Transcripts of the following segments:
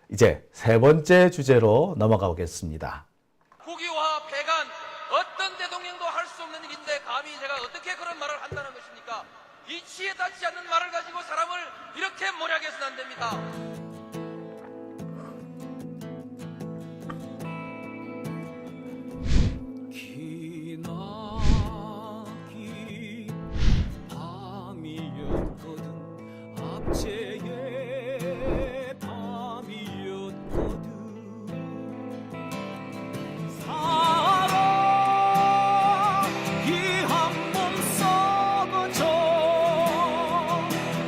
이제 세 번째 주제로 넘어가 보겠습니다. 국유화 폐간 어떤 대통령도 할 수 없는 일인데 감히 제가 어떻게 그런 말을 한다는 것입니까? 이치에 닿지 않는 말을 가지고 사람을 이렇게 몰약해서는 안 됩니다. 기나긴 밤이었거든 압제의 밤이었거든 사랑이 한 몸 썩어져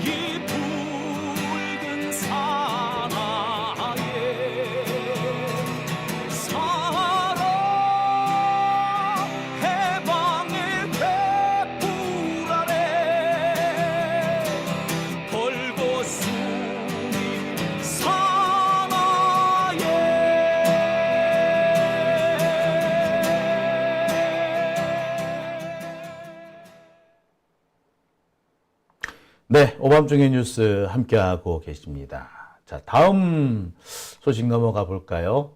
이 붉은 사나에 사랑 해방의 횃불 아래 벌거숭이 사나에 네, 오밤중의 뉴스 함께하고 계십니다. 자, 다음 소식 넘어가 볼까요?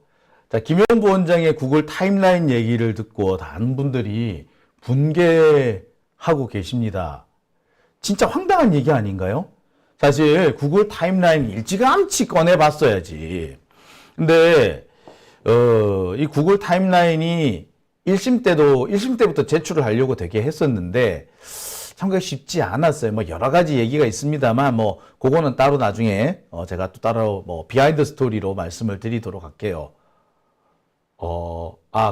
자, 김용 부원장의 구글 타임라인 얘기를 듣고 다른 분들이 분개하고 계십니다. 진짜 황당한 얘기 아닌가요? 사실 구글 타임라인 일찌감치 꺼내봤어야지. 근데 이 구글 타임라인이 1심 때부터 제출을 하려고 되게 했었는데 참가 쉽지 않았어요. 뭐 여러 가지 얘기가 있습니다만 뭐 그거는 따로 나중에 제가 또 따로 뭐 비하인드 스토리로 말씀을 드리도록 할게요.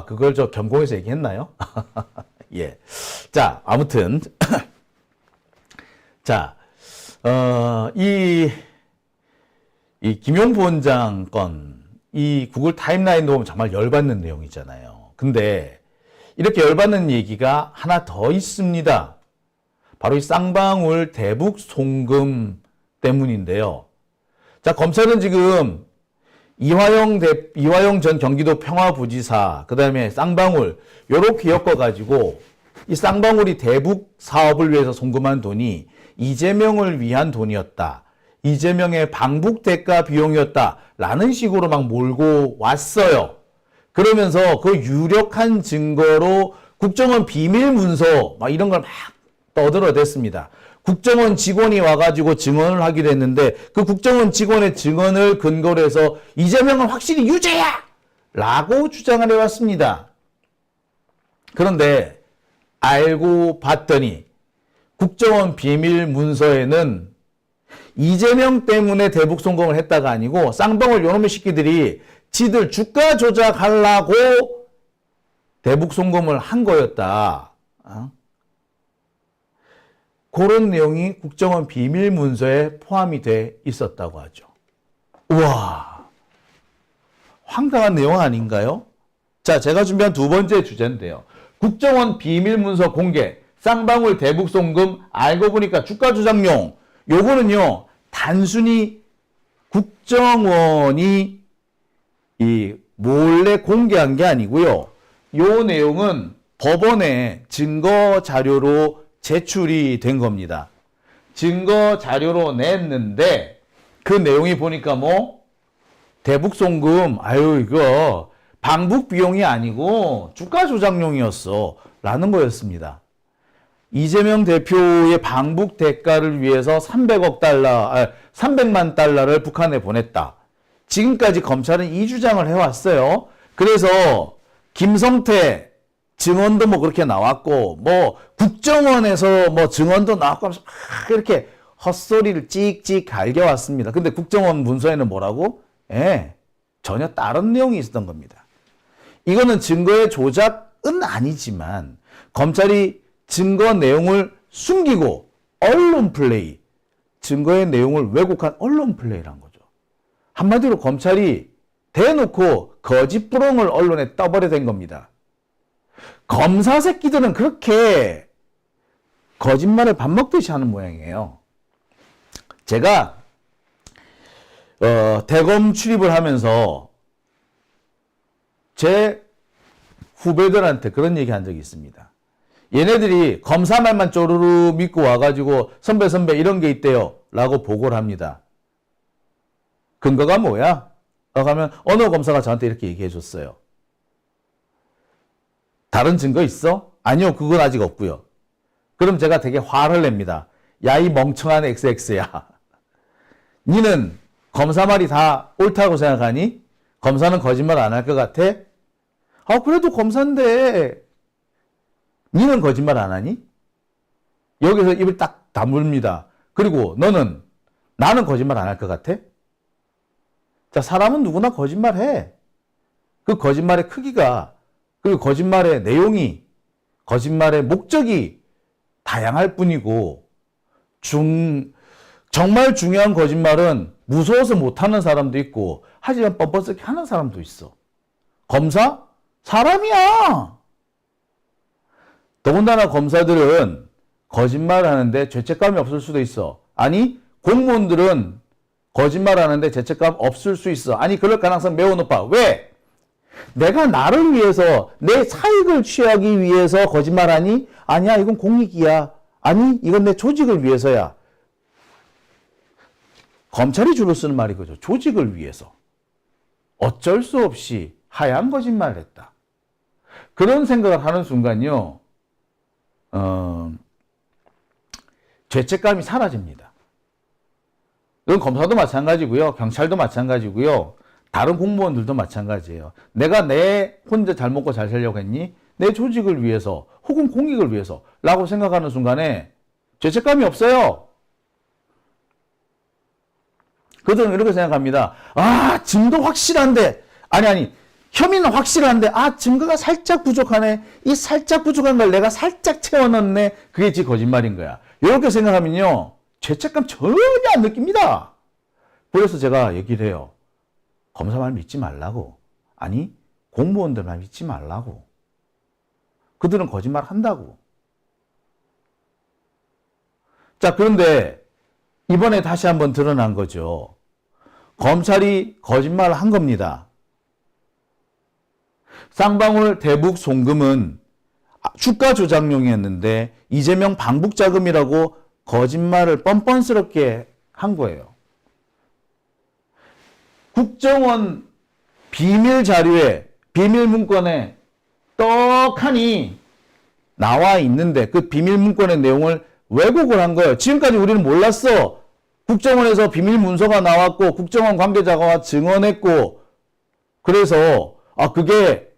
그걸 저 경공에서 얘기했나요? 예. 자, 아무튼 자, 이 김용 부원장 건 이 구글 타임라인도 보면 정말 열받는 내용이잖아요. 근데 이렇게 열받는 얘기가 하나 더 있습니다. 바로 이 쌍방울 대북 송금 때문인데요. 자, 검찰은 지금 이화영 전 경기도 평화부지사, 그 다음에 쌍방울, 요렇게 엮어가지고 이 쌍방울이 대북 사업을 위해서 송금한 돈이 이재명을 위한 돈이었다. 이재명의 방북 대가 비용이었다. 라는 식으로 막 몰고 왔어요. 그러면서 그 유력한 증거로 국정원 비밀 문서, 막 이런 걸 막 떠들어댔습니다. 국정원 직원이 와가지고 증언을 하기로 했는데 그 국정원 직원의 증언을 근거로 해서 이재명은 확실히 유죄야! 라고 주장을 해왔습니다. 그런데 알고 봤더니 국정원 비밀 문서에는 이재명 때문에 대북 송금을 했다가 아니고 쌍방울 요놈의 새끼들이 지들 주가 조작하려고 대북 송금을 한 거였다. 그런 내용이 국정원 비밀 문서에 포함이 돼 있었다고 하죠. 우와, 황당한 내용 아닌가요? 자, 제가 준비한 두 번째 주제인데요. 국정원 비밀 문서 공개, 쌍방울 대북 송금 알고 보니까 주가 조작용. 요거는요, 단순히 국정원이 이 몰래 공개한 게 아니고요. 요 내용은 법원에 증거 자료로 제출이 된 겁니다. 증거 자료로 냈는데 그 내용이 보니까 뭐 대북 송금 이거 방북 비용이 아니고 주가 조작용이었어 라는 거였습니다. 이재명 대표의 방북 대가를 위해서 300만 달러를 북한에 보냈다. 지금까지 검찰은 이 주장을 해왔어요. 그래서 김성태 증언도 뭐 그렇게 나왔고, 뭐 국정원에서 뭐 증언도 나왔고 하면서 막 이렇게 헛소리를 찍찍 갈겨왔습니다. 근데 국정원 문서에는 뭐라고? 전혀 다른 내용이 있었던 겁니다. 이거는 증거의 조작은 아니지만 검찰이 증거 내용을 숨기고 언론 플레이, 증거의 내용을 왜곡한 언론 플레이란 거죠. 한마디로 검찰이 대놓고 거짓부렁을 언론에 떠버려댄 겁니다. 검사 새끼들은 그렇게 거짓말을 밥 먹듯이 하는 모양이에요. 제가 대검 출입을 하면서 제 후배들한테 그런 얘기 한 적이 있습니다. 얘네들이 검사 말만 쪼르르 믿고 와가지고 선배 이런 게 있대요 라고 보고를 합니다. 근거가 뭐야? 하면 어느 검사가 저한테 이렇게 얘기해 줬어요. 다른 증거 있어? 아니요, 그건 아직 없고요. 그럼 제가 되게 화를 냅니다. 야, 이 멍청한 XX야. 니는 검사 말이 다 옳다고 생각하니? 검사는 거짓말 안 할 것 같아? 아, 그래도 검사인데 니는 거짓말 안 하니? 여기서 입을 딱 다물입니다. 그리고 나는 거짓말 안 할 것 같아? 자, 사람은 누구나 거짓말해. 그 거짓말의 크기가, 그리고 거짓말의 내용이, 거짓말의 목적이 다양할 뿐이고, 정말 중요한 거짓말은 무서워서 못하는 사람도 있고, 하지만 뻔뻔스럽게 하는 사람도 있어. 검사? 사람이야! 더군다나 검사들은 거짓말 하는데 죄책감이 없을 수도 있어. 아니, 공무원들은 거짓말 하는데 죄책감 없을 수 있어. 아니, 그럴 가능성 매우 높아. 왜? 내가 나를 위해서, 내 사익을 취하기 위해서 거짓말하니? 아니야, 이건 공익이야. 아니, 이건 내 조직을 위해서야. 검찰이 주로 쓰는 말이 그죠. 조직을 위해서. 어쩔 수 없이 하얀 거짓말을 했다. 그런 생각을 하는 순간요, 죄책감이 사라집니다. 이건 검사도 마찬가지고요. 경찰도 마찬가지고요. 다른 공무원들도 마찬가지예요. 내가 내 혼자 잘 먹고 잘 살려고 했니? 내 조직을 위해서 혹은 공익을 위해서 라고 생각하는 순간에 죄책감이 없어요. 그들은 이렇게 생각합니다. 아, 증거 확실한데. 아니. 혐의는 확실한데, 아, 증거가 살짝 부족하네. 이 살짝 부족한 걸 내가 살짝 채워넣네. 그게 지 거짓말인 거야. 이렇게 생각하면요, 죄책감 전혀 안 느낍니다. 그래서 제가 얘기를 해요. 검사 말 믿지 말라고. 아니, 공무원들 말 믿지 말라고. 그들은 거짓말 한다고. 자, 그런데 이번에 다시 한번 드러난 거죠. 검찰이 거짓말을 한 겁니다. 쌍방울 대북 송금은 주가 조작용이었는데 이재명 방북 자금이라고 거짓말을 뻔뻔스럽게 한 거예요. 국정원 비밀 자료에, 비밀 문건에 떡하니 나와 있는데 그 비밀 문건의 내용을 왜곡을 한 거예요. 지금까지 우리는 몰랐어. 국정원에서 비밀 문서가 나왔고 국정원 관계자가 증언했고, 그래서 그게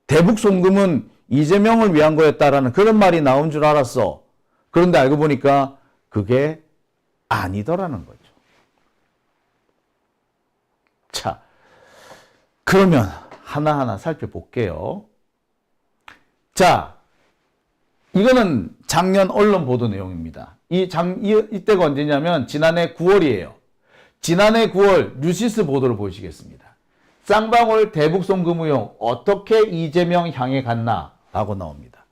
대북 송금은 이재명을 위한 거였다라는 그런 말이 나온 줄 알았어. 그런데 알고 보니까 그게 아니더라는 거죠. 자, 그러면 하나하나 살펴볼게요. 자, 이거는 작년 언론 보도 내용입니다. 이때가 언제냐면 지난해 9월이에요. 지난해 9월 뉴시스 보도를 보시겠습니다. 쌍방울 대북 송금 의혹 어떻게 이재명 향해 갔나? 라고 나옵니다.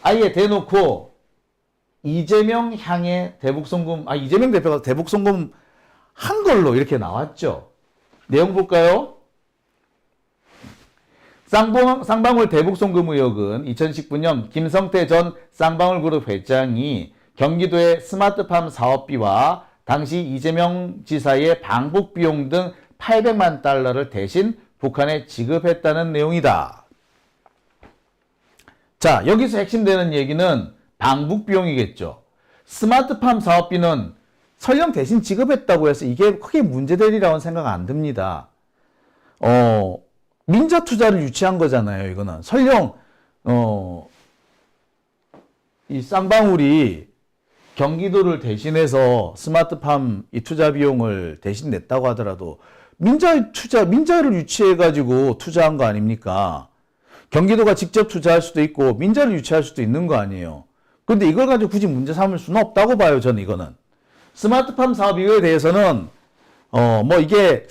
아예 대놓고 이재명 향해 대북 송금, 이재명 대표가 대북 송금 한 걸로 이렇게 나왔죠. 내용 볼까요? 쌍방울 대북 송금 의혹은 2019년 김성태 전 쌍방울그룹 회장이 경기도의 스마트팜 사업비와 당시 이재명 지사의 방북 비용 등 800만 달러를 대신 북한에 지급했다는 내용이다. 자, 여기서 핵심되는 얘기는 방북 비용이겠죠. 스마트팜 사업비는 설령 대신 지급했다고 해서 이게 크게 문제될 일이라고는 생각 안 듭니다. 민자 투자를 유치한 거잖아요, 이거는. 설령, 이 쌍방울이 경기도를 대신해서 스마트팜 이 투자 비용을 대신 냈다고 하더라도 민자를 유치해가지고 투자한 거 아닙니까? 경기도가 직접 투자할 수도 있고 민자를 유치할 수도 있는 거 아니에요. 그런데 이걸 가지고 굳이 문제 삼을 수는 없다고 봐요, 저는 이거는. 스마트팜 사업 이거에 대해서는 이게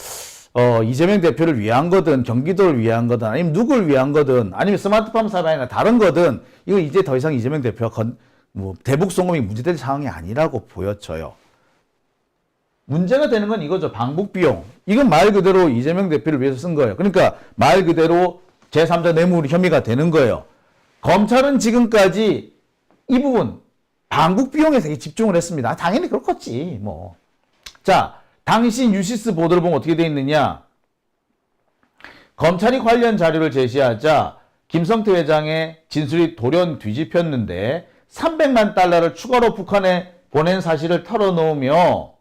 이재명 대표를 위한 거든 경기도를 위한 거든 아니면 누구를 위한 거든 아니면 스마트팜 사업이 아니라 다른 거든 이거 이제 더 이상 이재명 대표가 대북 송금이 문제될 상황이 아니라고 보여져요. 문제가 되는 건 이거죠. 방북 비용. 이건 말 그대로 이재명 대표를 위해서 쓴 거예요. 그러니까 말 그대로 제3자 뇌물 혐의가 되는 거예요. 검찰은 지금까지 이 부분 방북 비용에 되게 집중을 했습니다. 당연히 그렇겠지 뭐. 자, 당시 뉴시스 보도를 보면 어떻게 돼 있느냐. 검찰이 관련 자료를 제시하자 김성태 회장의 진술이 돌연 뒤집혔는데 300만 달러를 추가로 북한에 보낸 사실을 털어놓으며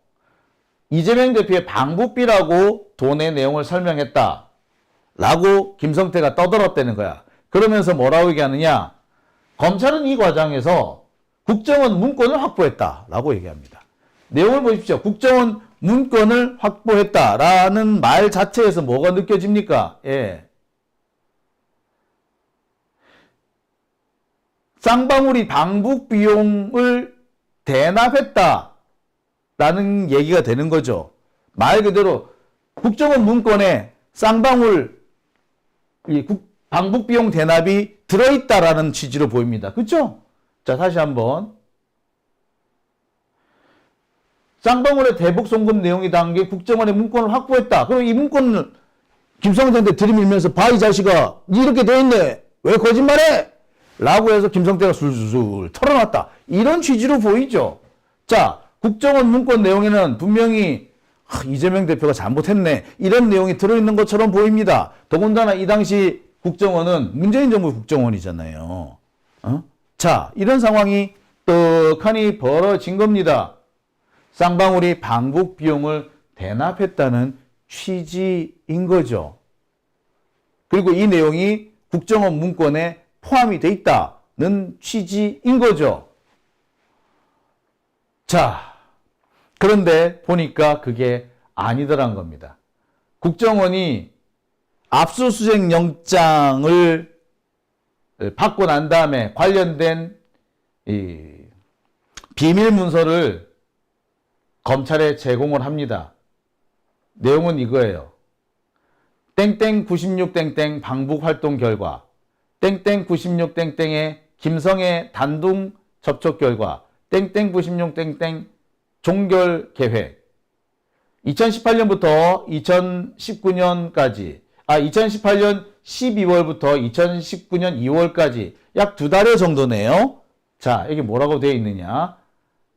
이재명 대표의 방북비라고 돈의 내용을 설명했다. 라고 김성태가 떠들었다는 거야. 그러면서 뭐라고 얘기하느냐? 검찰은 이 과정에서 국정원 문건을 확보했다. 라고 얘기합니다. 내용을 보십시오. 국정원 문건을 확보했다라는 말 자체에서 뭐가 느껴집니까? 예. 쌍방울이 방북 비용을 대납했다라는 얘기가 되는 거죠. 말 그대로 국정원 문건에 쌍방울 방북 비용 대납이 들어있다라는 취지로 보입니다. 그렇죠? 자, 다시 한번. 쌍방울의 대북 송금 내용이 담긴 국정원의 문건을 확보했다. 그럼 이 문건을 김성태한테 들이밀면서 봐, 이 자식아, 이렇게 돼 있네. 왜 거짓말해? 라고 해서 김성태가 술술 털어놨다. 이런 취지로 보이죠. 자, 국정원 문건 내용에는 분명히 이재명 대표가 잘못했네. 이런 내용이 들어있는 것처럼 보입니다. 더군다나 이 당시 국정원은 문재인 정부 국정원이잖아요. 자, 이런 상황이 떡하니 벌어진 겁니다. 쌍방울이 방북 비용을 대납했다는 취지인 거죠. 그리고 이 내용이 국정원 문건에 포함이 돼 있다는 취지인 거죠. 자, 그런데 보니까 그게 아니더란 겁니다. 국정원이 압수수색 영장을 받고 난 다음에 관련된 이 비밀 문서를 검찰에 제공을 합니다. 내용은 이거예요. 땡땡 96 땡땡 방북 활동 결과, 땡땡 96 땡땡의 김성애 단둥 접촉 결과, 땡땡 96 땡땡 종결 계획. 2018년부터 2019년까지, 2018년 12월부터 2019년 2월까지 약 2달여 정도네요. 자, 여기 뭐라고 되어 있느냐?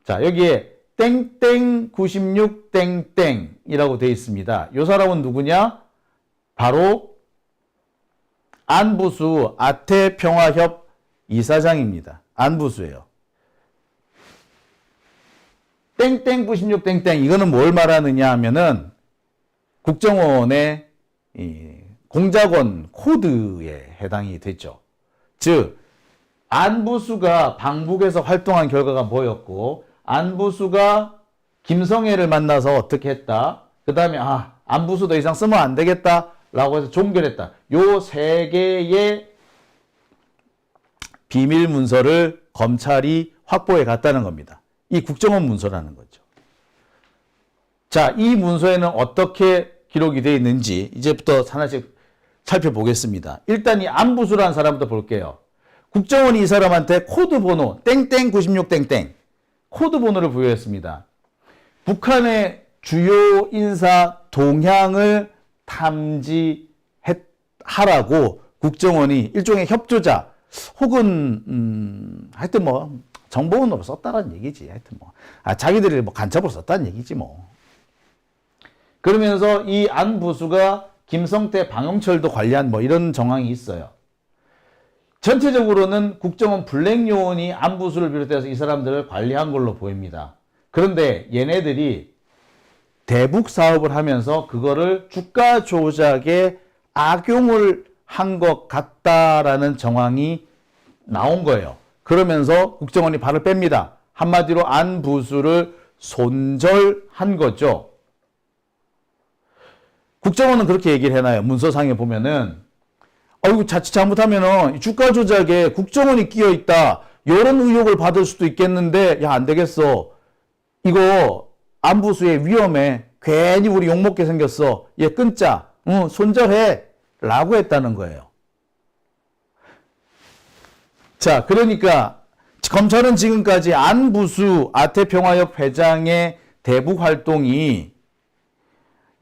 자, 여기에 땡땡 96 땡땡이라고 되어 있습니다. 이 사람은 누구냐? 바로 안부수 아태평화협 이사장입니다. 안부수예요. 땡땡 96 땡땡 이거는 뭘 말하느냐 하면은 국정원의 공작원 코드에 해당이 되죠. 즉 안부수가 방북에서 활동한 결과가 뭐였고, 안부수가 김성애를 만나서 어떻게 했다. 그 다음에 안부수 더 이상 쓰면 안 되겠다라고 해서 종결했다. 요 세 개의 비밀 문서를 검찰이 확보해 갔다는 겁니다. 이 국정원 문서라는 거죠. 자, 이 문서에는 어떻게 기록이 되어 있는지 이제부터 하나씩 살펴보겠습니다. 일단 이 안부수라는 사람부터 볼게요. 국정원이 이 사람한테 코드 번호 땡땡 96 땡땡 코드 번호를 부여했습니다. 북한의 주요 인사 동향을 탐지하라고 국정원이 일종의 협조자 혹은 하여튼 뭐 정보원으로 썼다는 얘기지. 하여튼 뭐 자기들이 뭐 간첩으로 썼다는 얘기지 뭐. 그러면서 이 안부수가 김성태, 방영철도 관리한 뭐 이런 정황이 있어요. 전체적으로는 국정원 블랙요원이 안부수를 비롯해서 이 사람들을 관리한 걸로 보입니다. 그런데 얘네들이 대북 사업을 하면서 그거를 주가 조작에 악용을 한 것 같다라는 정황이 나온 거예요. 그러면서 국정원이 발을 뺍니다. 한마디로 안부수를 손절한 거죠. 국정원은 그렇게 얘기를 해놔요. 문서상에 보면은 이거 자칫 잘못하면은 주가 조작에 국정원이 끼어 있다. 이런 의혹을 받을 수도 있겠는데, 야, 안 되겠어. 이거 안부수의 위험에 괜히 우리 욕먹게 생겼어. 얘 끊자. 손절해. 라고 했다는 거예요. 자, 그러니까 검찰은 지금까지 안부수 아태평화협 회장의 대북 활동이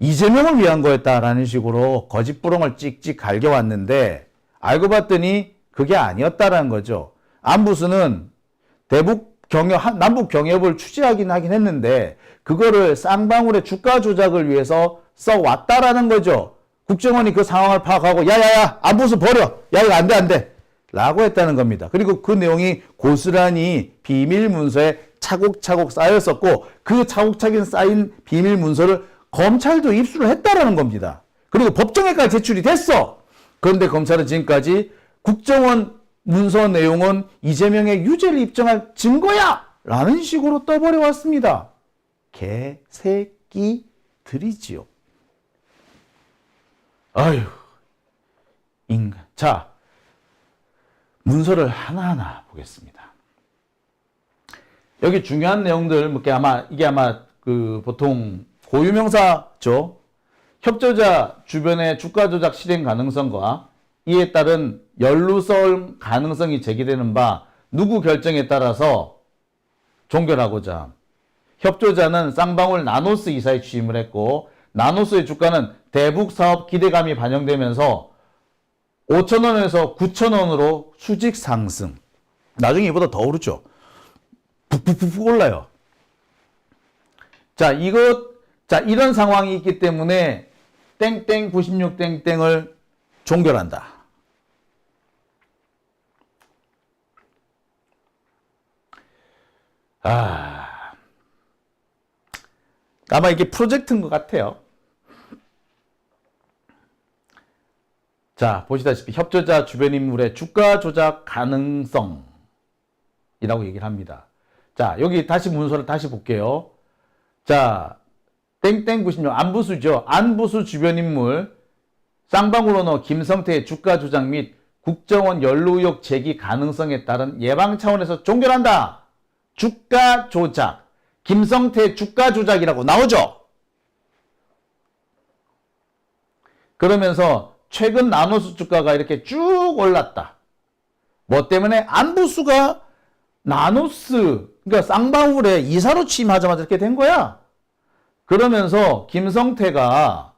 이재명을 위한 거였다라는 식으로 거짓부렁을 찍찍 갈겨왔는데, 알고 봤더니 그게 아니었다라는 거죠. 안부수는 남북 경협을 취재하긴 하긴 했는데, 그거를 쌍방울의 주가 조작을 위해서 써왔다라는 거죠. 국정원이 그 상황을 파악하고 야야야 안보수 버려. 야 이거 안 돼 안 돼. 라고 했다는 겁니다. 그리고 그 내용이 고스란히 비밀 문서에 차곡차곡 쌓였었고 그 차곡차곡 쌓인 비밀 문서를 검찰도 입수를 했다라는 겁니다. 그리고 법정에까지 제출이 됐어. 그런데 검찰은 지금까지 국정원 문서 내용은 이재명의 유죄를 입증할 증거야! 라는 식으로 떠버려 왔습니다. 개새끼들이지요. 아휴, 인간. 자, 문서를 하나하나 보겠습니다. 여기 중요한 내용들, 이게 아마 보통 고유명사죠. 협조자 주변의 주가 조작 실행 가능성과 이에 따른 연루설 가능성이 제기되는 바 누구 결정에 따라서 종결하고자 협조자는 쌍방울 나노스 이사에 취임을 했고 나노스의 주가는 대북 사업 기대감이 반영되면서 5,000원에서 9,000원으로 수직 상승. 나중에 이보다 더 오르죠. 푹푹푹 올라요. 자, 이런 상황이 있기 때문에 땡땡 96 땡땡을 종결한다. 아마 이게 프로젝트인 것 같아요. 자, 보시다시피 협조자 주변 인물의 주가 조작 가능성이라고 얘기를 합니다. 자, 여기 다시 문서를 다시 볼게요. 자, 땡땡 96 안부수죠. 안부수 주변 인물 쌍방울 오너 김성태의 주가 조작 및 국정원 연루 의혹 제기 가능성에 따른 예방 차원에서 종결한다. 주가 조작. 김성태 주가 조작이라고 나오죠. 그러면서 최근 나노스 주가가 이렇게 쭉 올랐다. 뭐 때문에 안부수가 나노스, 그러니까 쌍방울에 이사로 취임하자마자 이렇게 된 거야. 그러면서 김성태가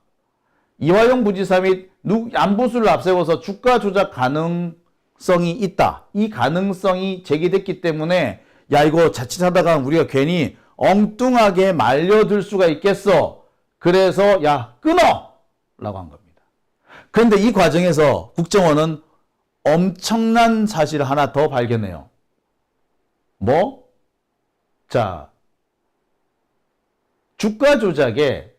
이화영 부지사 및 안보수를 앞세워서 주가 조작 가능성이 있다. 이 가능성이 제기됐기 때문에 야 이거 자칫하다가 우리가 괜히 엉뚱하게 말려들 수가 있겠어. 그래서 야 끊어! 라고 한 겁니다. 그런데 이 과정에서 국정원은 엄청난 사실을 하나 더 발견해요. 뭐? 자, 주가 조작에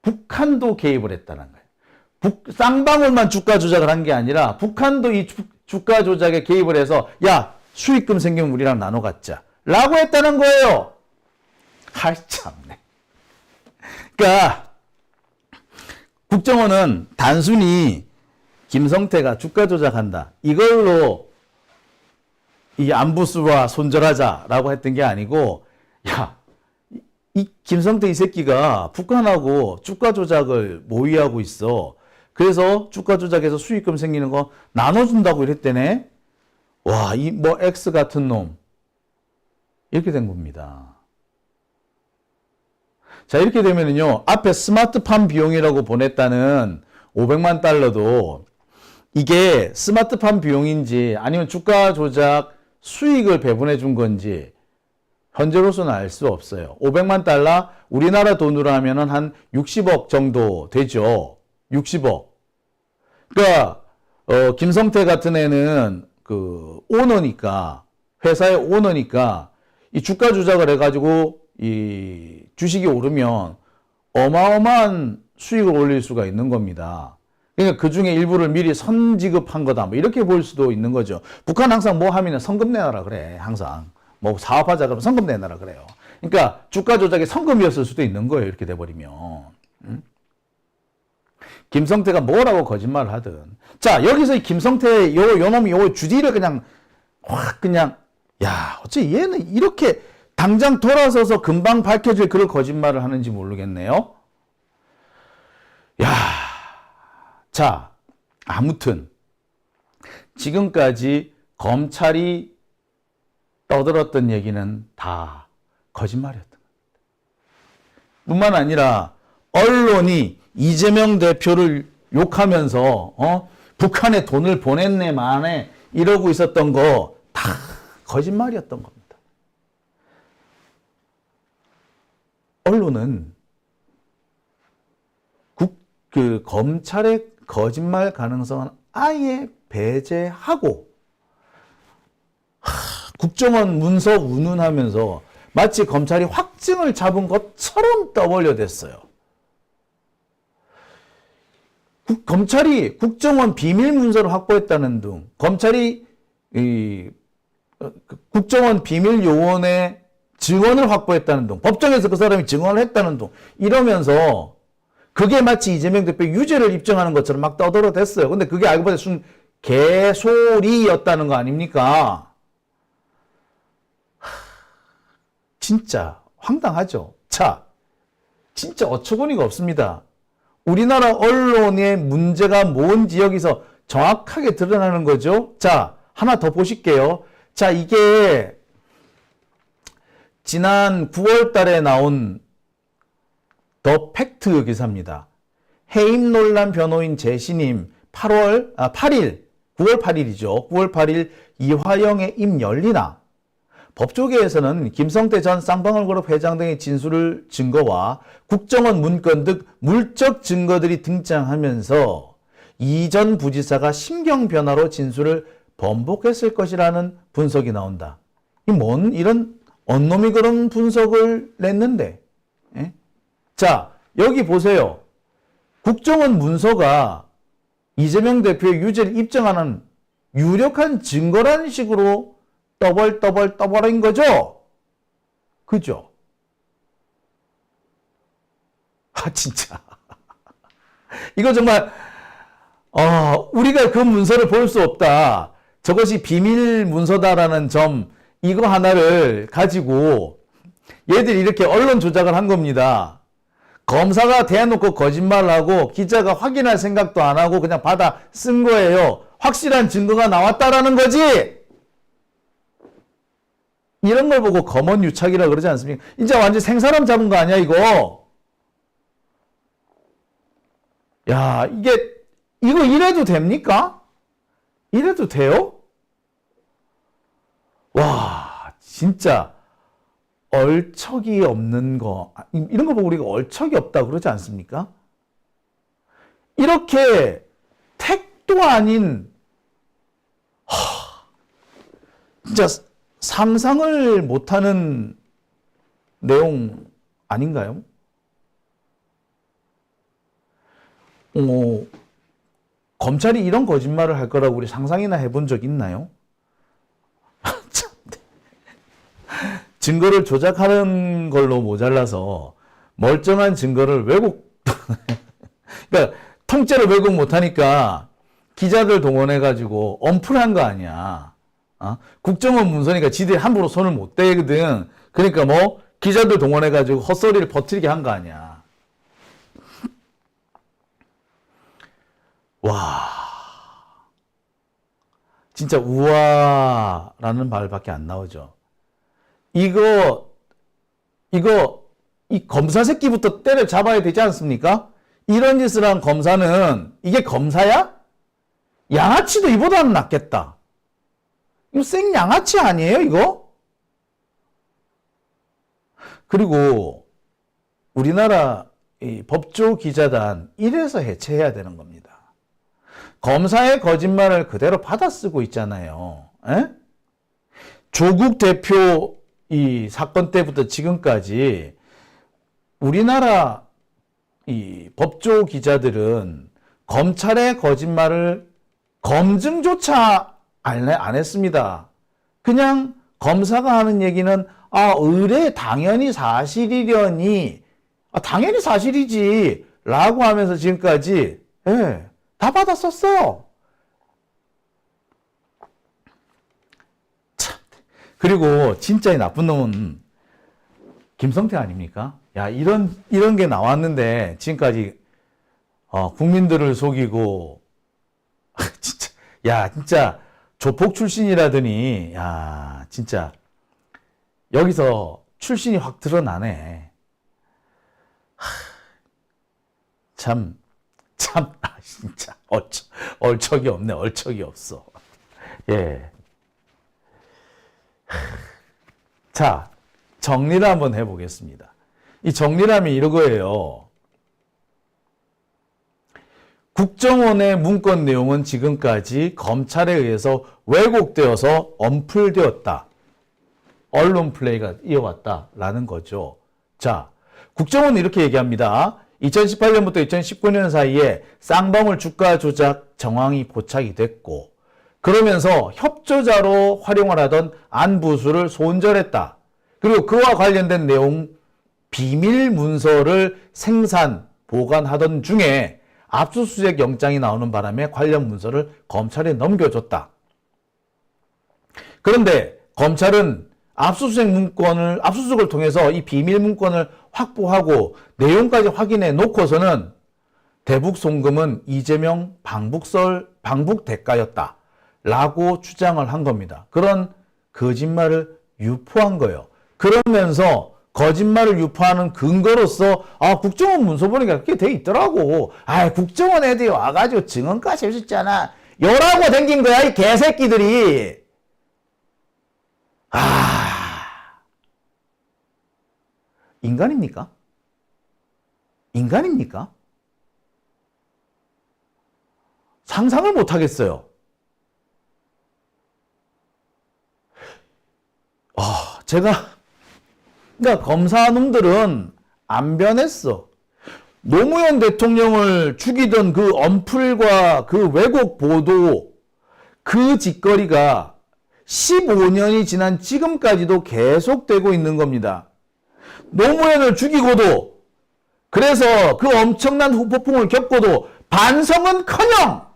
북한도 개입을 했다는 거예요. 쌍방울만 주가 조작을 한 게 아니라 북한도 이 주가 조작에 개입을 해서 야 수익금 생기면 우리랑 나눠 갖자 라고 했다는 거예요. 할 참네. 그러니까 국정원은 단순히 김성태가 주가 조작한다 이걸로 이 안부수와 손절하자라고 했던 게 아니고 야 이 김성태 이 새끼가 북한하고 주가 조작을 모의하고 있어. 그래서 주가 조작해서 수익금 생기는 거 나눠준다고 이랬대네. 와, 이 뭐 X 같은 놈. 이렇게 된 겁니다. 자, 이렇게 되면은요, 앞에 스마트팜 비용이라고 보냈다는 500만 달러도 이게 스마트팜 비용인지 아니면 주가 조작 수익을 배분해 준 건지 현재로서는 알 수 없어요. 500만 달러, 우리나라 돈으로 하면은 한 60억 정도 되죠. 60억. 그러니까, 김성태 같은 애는 오너니까, 회사의 오너니까, 이 주가 조작을 해가지고, 이 주식이 오르면 어마어마한 수익을 올릴 수가 있는 겁니다. 그러니까 그 중에 일부를 미리 선지급한 거다. 뭐 이렇게 볼 수도 있는 거죠. 북한 항상 뭐 하면 성금 내놔라 그래. 항상. 뭐 사업하자 그러면 성금 내놔라 그래요. 그러니까 주가 조작이 성금이었을 수도 있는 거예요. 이렇게 돼버리면. 김성태가 뭐라고 거짓말을 하든. 자, 여기서 이 김성태 요 놈이 요 주디를 그냥 확 그냥 야, 어째 얘는 이렇게 당장 돌아서서 금방 밝혀질 그런 거짓말을 하는지 모르겠네요. 야, 자, 아무튼 지금까지 검찰이 떠들었던 얘기는 다 거짓말이었던 겁니다. 뿐만 아니라 언론이 이재명 대표를 욕하면서 북한에 돈을 보냈네 만에 이러고 있었던 거 다 거짓말이었던 겁니다. 언론은 검찰의 거짓말 가능성은 아예 배제하고 국정원 문서 운운하면서 마치 검찰이 확증을 잡은 것처럼 떠벌려댔어요. 검찰이 국정원 비밀 문서를 확보했다는 등, 검찰이 국정원 비밀 요원의 증언을 확보했다는 등, 법정에서 그 사람이 증언을 했다는 등 이러면서 그게 마치 이재명 대표 유죄를 입증하는 것처럼 막 떠들어댔어요. 근데 그게 알고 보니 순 개소리였다는 거 아닙니까? 진짜 황당하죠. 자, 진짜 어처구니가 없습니다. 우리나라 언론의 문제가 뭔지 여기서 정확하게 드러나는 거죠. 자, 하나 더 보실게요. 자, 이게 지난 9월 달에 나온 더 팩트 기사입니다. 해임 논란 변호인 재신임 9월 8일이죠. 9월 8일 이화영의 입 열리나. 법조계에서는 김성태 전 쌍방울그룹 회장 등의 진술 증거와 국정원 문건 등 물적 증거들이 등장하면서 이 전 부지사가 심경 변화로 진술을 번복했을 것이라는 분석이 나온다. 이런 언놈이 그런 분석을 냈는데. 예? 자, 여기 보세요. 국정원 문서가 이재명 대표의 유죄를 입증하는 유력한 증거라는 식으로 떠벌인 거죠? 그죠? 진짜. 이거 정말, 우리가 그 문서를 볼 수 없다. 저것이 비밀 문서다라는 점, 이거 하나를 가지고 얘들이 이렇게 언론 조작을 한 겁니다. 검사가 대놓고 거짓말을 하고 기자가 확인할 생각도 안 하고 그냥 받아 쓴 거예요. 확실한 증거가 나왔다라는 거지! 이런 걸 보고 검언유착이라 그러지 않습니까? 이제 완전 생사람 잡은 거 아니야, 이거? 야, 이거 이래도 됩니까? 이래도 돼요? 와, 진짜, 얼척이 없는 거, 이런 거 보고 우리가 얼척이 없다 그러지 않습니까? 이렇게 택도 아닌, 진짜, 상상을 못하는 내용 아닌가요? 검찰이 이런 거짓말을 할 거라고 우리 상상이나 해본 적 있나요? 증거를 조작하는 걸로 모자라서 멀쩡한 증거를 그러니까 통째로 왜곡 못하니까 기자들 동원해가지고 엄플한 거 아니야. 국정원 문서니까 지들이 함부로 손을 못 대거든. 그러니까 기자들 동원해가지고 헛소리를 퍼뜨리게 한 거 아니야. 와, 진짜 우와라는 말밖에 안 나오죠. 이 검사 새끼부터 때려잡아야 되지 않습니까? 이런 짓을 한 검사는 이게 검사야? 양아치도 이보다는 낫겠다. 이거 생 양아치 아니에요, 이거? 그리고 우리나라 이 법조 기자단 이래서 해체해야 되는 겁니다. 검사의 거짓말을 그대로 받아쓰고 있잖아요. 에? 조국 대표 이 사건 때부터 지금까지 우리나라 이 법조 기자들은 검찰의 거짓말을 검증조차 안 했습니다. 그냥 검사가 하는 얘기는 의뢰 당연히 사실이려니 당연히 사실이지 라고 하면서 지금까지 다 받아 썼어요. 참. 그리고 진짜 이 나쁜 놈은 김성태 아닙니까? 야, 이런 게 나왔는데 지금까지 국민들을 속이고 진짜 조폭 출신이라더니 야, 진짜 여기서 출신이 확 드러나네. 진짜 얼척이 없네. 얼척이 없어. 예. 자, 정리를 한번 해보겠습니다. 이 정리라면 이런 거예요. 국정원의 문건 내용은 지금까지 검찰에 의해서 왜곡되어서 언플되었다. 언론 플레이가 이어왔다라는 거죠. 자, 국정원은 이렇게 얘기합니다. 2018년부터 2019년 사이에 쌍방울 주가 조작 정황이 포착이 됐고, 그러면서 협조자로 활용을 하던 안부수를 손절했다. 그리고 그와 관련된 내용 비밀 문서를 생산, 보관하던 중에 압수수색 영장이 나오는 바람에 관련 문서를 검찰에 넘겨줬다. 그런데 검찰은 압수수색을 통해서 이 비밀 문건을 확보하고 내용까지 확인해 놓고서는 대북 송금은 이재명 방북 대가였다 라고 주장을 한 겁니다. 그런 거짓말을 유포한 거예요. 그러면서 거짓말을 유포하는 근거로서 국정원 문서 보니까 그게 돼 있더라고. 국정원 애들이 와가지고 증언까지 해줬잖아. 요라고 댕긴 거야, 이 개새끼들이. 인간입니까? 인간입니까? 상상을 못 하겠어요. 그러니까 검사놈들은 안 변했어. 노무현 대통령을 죽이던 그 언플과 그 왜곡 보도, 그 짓거리가 15년이 지난 지금까지도 계속되고 있는 겁니다. 노무현을 죽이고도, 그래서 그 엄청난 후폭풍을 겪고도 반성은커녕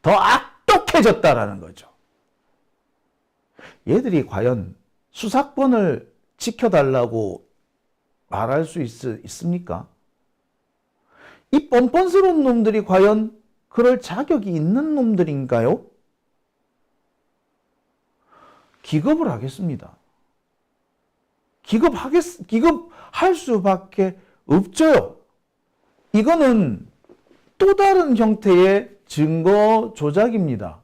더 악독해졌다라는 거죠. 얘들이 과연 수사권을 지켜달라고 말할 수 있습니까? 이 뻔뻔스러운 놈들이 과연 그럴 자격이 있는 놈들인가요? 기겁을 하겠습니다. 기겁할 수밖에 없죠. 이거는 또 다른 형태의 증거 조작입니다.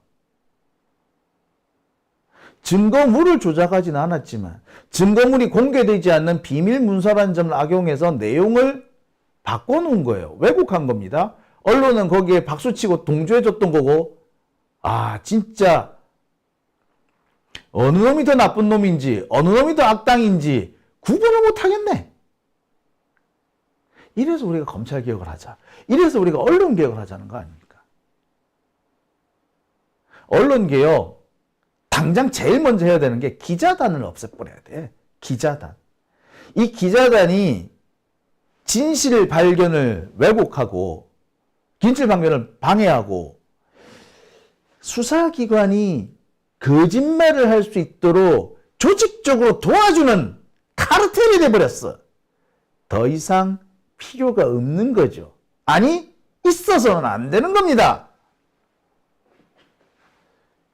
증거물을 조작하진 않았지만 증거물이 공개되지 않는 비밀 문서라는 점을 악용해서 내용을 바꿔놓은 거예요. 왜곡한 겁니다. 언론은 거기에 박수치고 동조해줬던 거고, 진짜 어느 놈이 더 나쁜 놈인지 어느 놈이 더 악당인지 구분을 못하겠네. 이래서 우리가 검찰개혁을 하자. 이래서 우리가 언론개혁을 하자는 거 아닙니까? 언론개혁 당장 제일 먼저 해야 되는 게 기자단을 없애버려야 돼. 기자단. 이 기자단이 진실 발견을 왜곡하고 진실 발견을 방해하고 수사기관이 거짓말을 할 수 있도록 조직적으로 도와주는 카르텔이 돼버렸어. 더 이상 필요가 없는 거죠. 아니, 있어서는 안 되는 겁니다.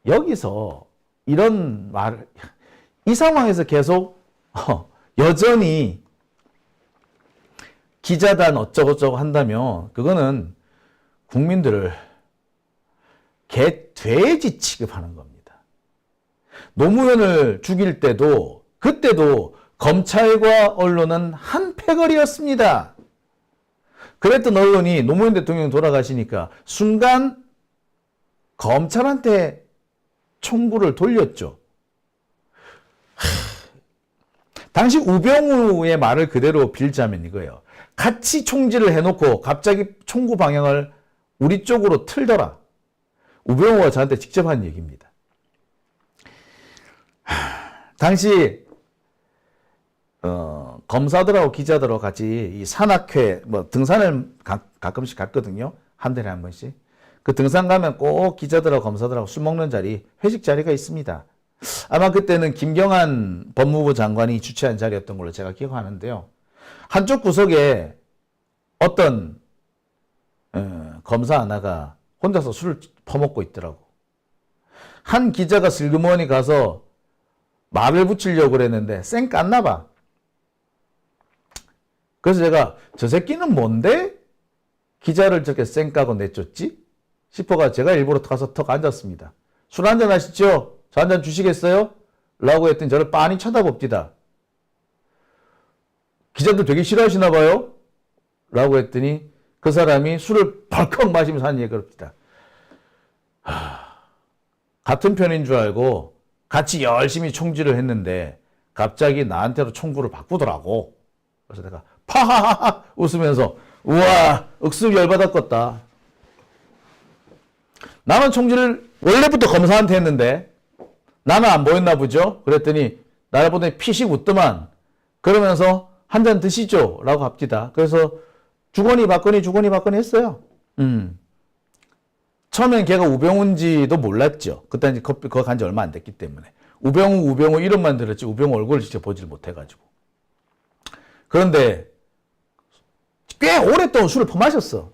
여기서 이런 말을, 이 상황에서 계속 여전히 기자단 어쩌고저쩌고 한다면 그거는 국민들을 돼지 취급하는 겁니다. 노무현을 죽일 때도 그때도 검찰과 언론은 한 패거리였습니다. 그랬던 언론이 노무현 대통령 돌아가시니까 순간 검찰한테 총구를 돌렸죠. 당시 우병우의 말을 그대로 빌자면 이거예요. 같이 총질을 해놓고 갑자기 총구 방향을 우리 쪽으로 틀더라. 우병우가 저한테 직접 한 얘기입니다. 당시 검사들하고 기자들하고 같이 이 산악회 등산을 가끔씩 갔거든요. 한 달에 한 번씩. 그 등산 가면 꼭 기자들하고 검사들하고 술 먹는 자리, 회식 자리가 있습니다. 아마 그때는 김경환 법무부 장관이 주최한 자리였던 걸로 제가 기억하는데요. 한쪽 구석에 어떤 검사 하나가 혼자서 술을 퍼먹고 있더라고. 한 기자가 슬그머니 가서 말을 붙이려고 그랬는데 쌩 깠나 봐. 그래서 제가 저 새끼는 뭔데 기자를 저렇게 쌩 까고 내쫓지? 싶어가 제가 일부러 가서 턱 앉았습니다. 술 한잔 하시죠? 저 한잔 주시겠어요? 라고 했더니 저를 빤히 쳐다봅디다. 기자들 되게 싫어하시나 봐요? 라고 했더니 그 사람이 술을 벌컥 마시면서 하는 얘기가 그럽니다. 같은 편인 줄 알고 같이 열심히 총질을 했는데 갑자기 나한테도 총구를 바꾸더라고. 그래서 내가 파하하하 웃으면서 우와 억수 열받았겠다. 나는 총질을 원래부터 검사한테 했는데 나는 안 보였나 보죠. 그랬더니 나를 보더니 피식 웃더만. 그러면서 한 잔 드시죠 라고 합디다. 그래서 주거니 받거니 했어요. 처음엔 걔가 우병우인지도 몰랐죠. 그때 이제 거기 간 지 얼마 안 됐기 때문에. 우병우 이름만 들었지 우병우 얼굴을 직접 보지를 못해가지고. 그런데 꽤 오랫동안 술을 퍼마셨어.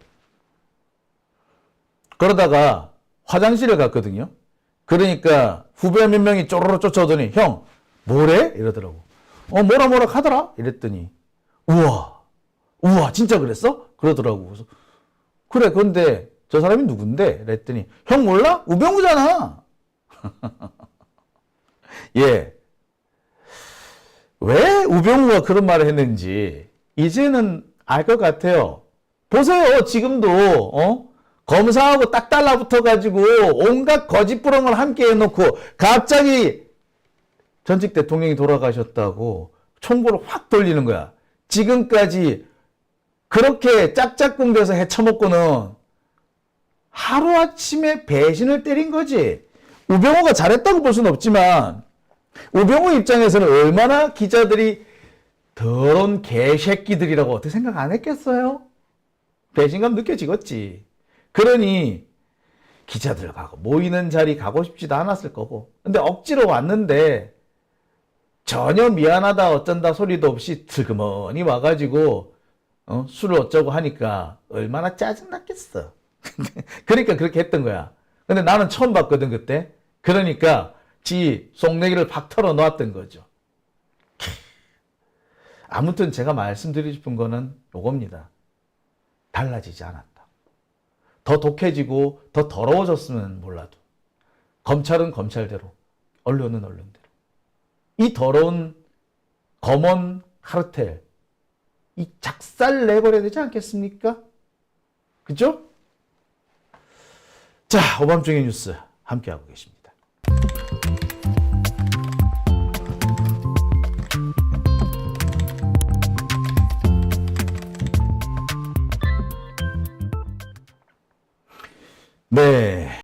그러다가 화장실에 갔거든요. 그러니까 후배 몇 명이 쪼르르 쫓아오더니 형 뭐래? 이러더라고. 뭐라 하더라? 이랬더니 우와 진짜 그랬어? 그러더라고. 그래서 그래 근데 저 사람이 누군데? 이랬더니 형 몰라? 우병우잖아. 예. 왜 우병우가 그런 말을 했는지 이제는 알 것 같아요. 보세요. 지금도 검사하고 딱 달라붙어가지고 온갖 거짓부렁을 함께 해놓고 갑자기 전직 대통령이 돌아가셨다고 총구를 확 돌리는 거야. 지금까지 그렇게 짝짝꿍돼서 헤쳐먹고는 하루아침에 배신을 때린 거지. 우병우가 잘했다고 볼 수는 없지만 우병우 입장에서는 얼마나 기자들이 더러운 개새끼들이라고 어떻게 생각 안 했겠어요? 배신감 느껴지겠지. 그러니 기자들하고 모이는 자리 가고 싶지도 않았을 거고. 근데 억지로 왔는데 전혀 미안하다 어쩐다 소리도 없이 슬그머니 와가지고 술을 어쩌고 하니까 얼마나 짜증났겠어. 그러니까 그렇게 했던 거야. 근데 나는 처음 봤거든 그때. 그러니까 지 속내기를 팍 털어놓았던 거죠. 아무튼 제가 말씀드리고 싶은 거는 요겁니다. 달라지지 않았다. 더 독해지고 더 더러워졌으면 몰라도 검찰은 검찰대로 언론은 언론대로 이 더러운 검언 카르텔 이 작살 내버려야 되지 않겠습니까? 그죠? 자, 오밤중의 뉴스 함께하고 계십니다.